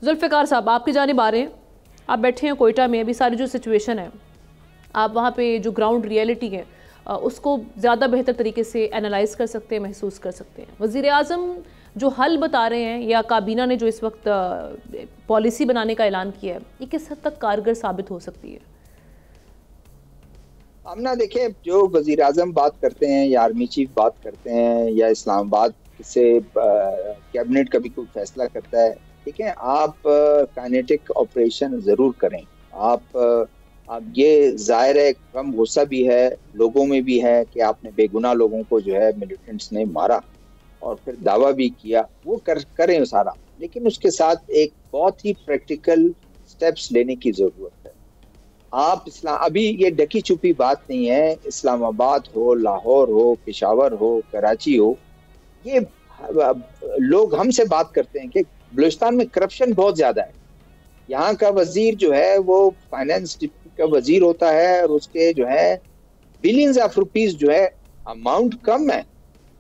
जुल्फ़िकार साहब, आपकी जानिब आ रहे हैं। आप बैठे हैं कोयटा में, अभी सारी जो सिचुएशन है, आप वहाँ पे जो ग्राउंड रियलिटी है उसको ज़्यादा बेहतर तरीके से एनालाइज कर सकते हैं, महसूस कर सकते हैं। वज़ीर आज़म जो हल बता रहे हैं या काबीना ने जो इस वक्त पॉलिसी बनाने का ऐलान किया है, ये किस हद तक कारगर साबित हो सकती है? आमना, देखें, जो वज़ीर आज़म बात करते हैं या आर्मी चीफ बात करते हैं या इस्लामाबाद से कैबिनेट कभी कोई फैसला करता है, ठीक है, आप काइनेटिक ऑपरेशन ज़रूर करें। आप ये ज़ाहिर है कम गुस्सा भी है लोगों में भी है कि आपने बेगुनाह लोगों को जो है मिलिटेंट्स ने मारा और फिर दावा भी किया, वो करें सारा, लेकिन उसके साथ एक बहुत ही प्रैक्टिकल स्टेप्स लेने की ज़रूरत है। आप अभी ये ढकी छुपी बात नहीं है, इस्लामाबाद हो, लाहौर हो, पेशावर हो, कराची हो, ये लोग हमसे बात करते हैं कि बलूचिस्तान में करप्शन बहुत ज्यादा है। यहाँ का वजीर जो है वो फाइनेंस का वजीर होता है और उसके जो है बिलियंस ऑफ रुपीस जो है, अमाउंट कम है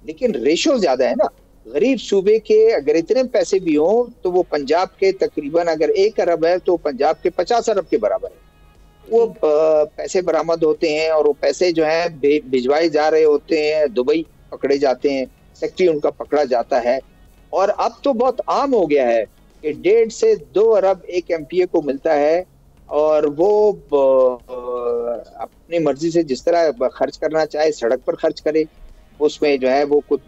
लेकिन रेशो ज्यादा है ना। गरीब सूबे के अगर इतने पैसे भी हों तो वो पंजाब के तकरीबन अगर 1 अरब है तो पंजाब के 50 अरब के बराबर है। वो पैसे बरामद होते हैं और वो पैसे जो है भिजवाए जा रहे होते हैं, दुबई पकड़े जाते हैं, सेक्रेटरी उनका पकड़ा जाता है। और अब तो बहुत आम हो गया है कि 1.5 से 2 अरब एक एमपीए को मिलता है और वो अपनी मर्जी से जिस तरह खर्च करना चाहे सड़क पर खर्च करे, उसमें जो है वो कुछ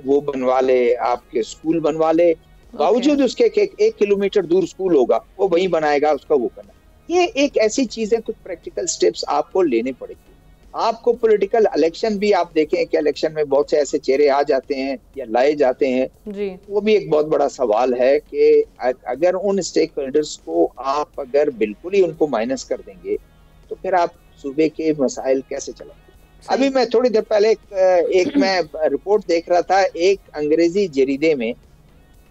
वो बनवा ले, आपके स्कूल बनवा ले, बावजूद उसके 1 किलोमीटर दूर स्कूल होगा वो वहीं बनाएगा, उसका वो करना। ये एक ऐसी चीज है, कुछ प्रैक्टिकल स्टेप्स आपको लेने पड़ेंगे। आपको पॉलिटिकल इलेक्शन भी आप देखें कि इलेक्शन में बहुत से ऐसे चेहरे आ जाते हैं या लाए जाते हैं जी। वो भी एक बहुत बड़ा सवाल है कि अगर उन स्टेक होल्डर्स को आप अगर बिल्कुल ही उनको माइनस कर देंगे तो फिर आप सूबे के मसाइल कैसे चलाएंगे। अभी मैं थोड़ी देर पहले एक मैं रिपोर्ट देख रहा था, एक अंग्रेजी जरीदे में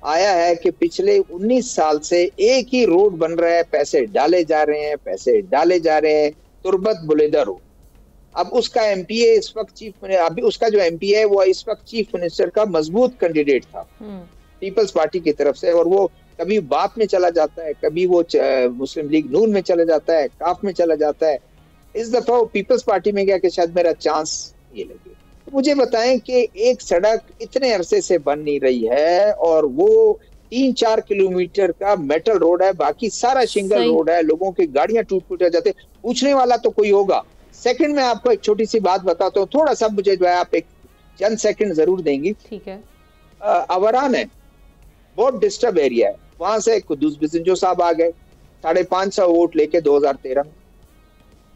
आया है कि पिछले 19 साल से एक ही रोड बन रहा है, पैसे डाले जा रहे हैं, पैसे डाले जा रहे हैं, तुरबत बुलेदा रोड। अब उसका एमपीए इस वक्त अभी उसका जो एमपीए है वो इस वक्त चीफ मिनिस्टर का मजबूत कैंडिडेट था पीपल्स पार्टी की तरफ से, और वो कभी बाप में चला जाता है, कभी वो मुस्लिम लीग नून में चला जाता है, काफ में चला जाता है। इस दफा वो पीपल्स पार्टी में गया कि शायद मेरा चांस ये लगे। मुझे बताएं कि एक सड़क इतने अरसे से बन नहीं रही है और वो 3-4 किलोमीटर का मेटल रोड है, बाकी सारा शिंगल रोड है, लोगों की गाड़ियां टूट जाते, पूछने वाला तो कोई होगा। सेकंड में आपको एक छोटी सी बात बताता हूँ, थोड़ा सा मुझे जो है आप एक चंद सेकंड जरूर देंगी। ठीक है। अवरान है, बहुत डिस्टर्ब एरिया है, वहां से कुद्दूस बिजंजो साहब आ गए 550 वोट लेके 2013 में।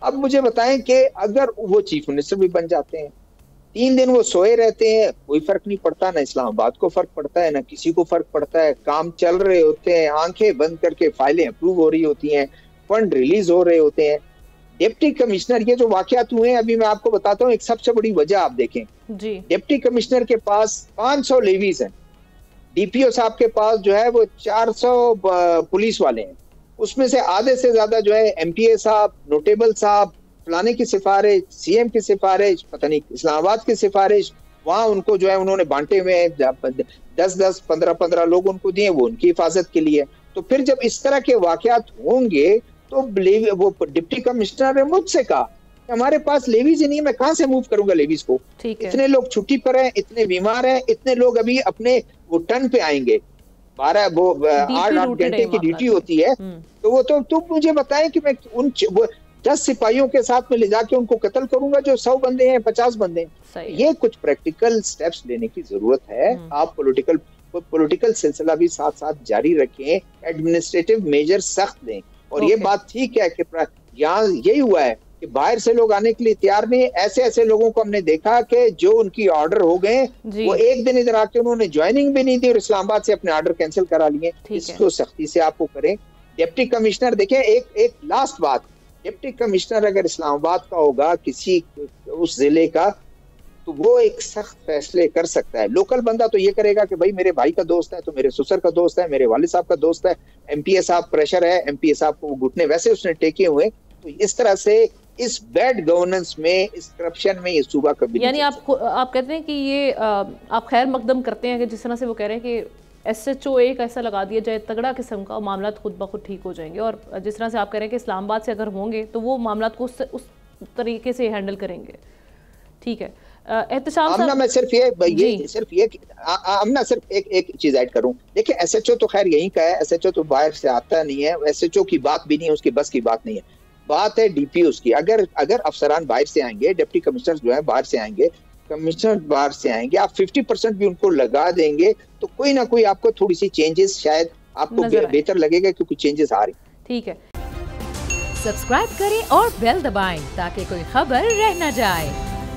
अब मुझे बताएं कि अगर वो चीफ मिनिस्टर भी बन जाते हैं, 3 दिन वो सोए रहते हैं, कोई फर्क नहीं पड़ता, ना इस्लामाबाद को फर्क पड़ता है ना किसी को फर्क पड़ता है, काम चल रहे होते हैं, आंखें बंद करके फाइलें अप्रूव हो रही होती हैं, फंड रिलीज हो रहे होते हैं। डिप्टी कमिश्नर, ये जो वाकयात हुए हैं अभी मैं आपको बताता हूँ, एक सबसे बड़ी वजह आप देखें जी। डिप्टी कमिश्नर के पास 500 लेवीज हैं, डीपीओ साहब के पास जो है वो 400 पुलिस वाले हैं, उसमें से आधे से ज्यादा जो है एमपीए साहब, नोटेबल साहब, फलाने की सिफारिश, सीएम की सिफारिश, पता नहीं इस्लामाबाद की सिफारिश, वहां उनको जो है उन्होंने बांटे हुए 10-10, 15-15 लोग उनको दिए, वो उनकी हिफाजत के लिए। तो फिर जब इस तरह के वाकयात होंगे तो वो डिप्टी कमिश्नर ने मुझसे कहा हमारे पास लेवीज ही नहीं, मैं कहां से मूव करूंगा लेवीज को, इतने लोग छुट्टी पर हैं, इतने बीमार हैं, इतने लोग अभी अपने वो टर्न पे आएंगे, 8 घंटे की ड्यूटी होती है, तो वो तो मुझे बताएं कि मैं उन 10 सिपाहियों के साथ में ले जाके उनको कत्ल करूंगा जो 100 बंदे हैं, 50 बंदे हैं। ये कुछ प्रैक्टिकल स्टेप्स लेने की जरूरत है। आप पॉलिटिकल सिलसिला भी साथ साथ जारी रखें, एडमिनिस्ट्रेटिव मेजर सख्त दें। और ये बात ठीक है कि यहाँ यही हुआ है कि बाहर से लोग आने के लिए तैयार नहीं। ऐसे लोगों को हमने देखा कि जो उनकी ऑर्डर हो गए वो एक दिन इधर आके उन्होंने ज्वाइनिंग भी नहीं दी और इस्लामाबाद से अपने ऑर्डर कैंसिल करा लिए। इसको सख्ती से आपको करें। डिप्टी कमिश्नर देखें, एक लास्ट बात, डिप्टी कमिश्नर अगर इस्लामाबाद का होगा किसी उस जिले का तो वो एक सख्त फैसले कर सकता है। लोकल बंदा तो ये करेगा कि भाई मेरे भाई का दोस्त है तो मेरे ससुर का दोस्त है, मेरे वालिद साहब का दोस्त है, एमपीए साहब प्रेशर है, एमपीए साहब को घुटने वैसे उसने टेके हुए। तो इस तरह से इस बैड गवर्नेंस में, इस करप्शन में ये सूबा कभी, यानी आप कहते हैं कि ये आप खैर मकदम करते हैं कि जिस तरह से वो कह रहे हैं कि SHO एक ऐसा लगा दिया जाए तगड़ा किस्म का, मामला खुद ब खुद ठीक हो जाएंगे। और जिस तरह से आप कह रहे हैं कि इस्लामाबाद से अगर होंगे तो वो मामला को उस तरीके से हैंडल करेंगे। ठीक है एहतशाम साहब, मैं सिर्फ एक चीज ऐड करूं। देखिए SHO तो खैर यहीं का है, SHO तो बाहर से आता नहीं है, SHO की बात भी नहीं है, उसकी बस की बात नहीं है, बात है DPOs की। अगर अफसरान बाहर से आएंगे, डिप्टी कमिश्नर जो है बाहर से आएंगे, कमिश्नर बाहर से आएंगे, आप 50% भी उनको लगा देंगे तो कोई ना कोई आपको थोड़ी सी चेंजेस शायद आपको बेहतर लगेगा, क्योंकि चेंजेस आ रही। ठीक है, सब्सक्राइब करें और बेल दबाएं ताकि कोई खबर रह न जाए।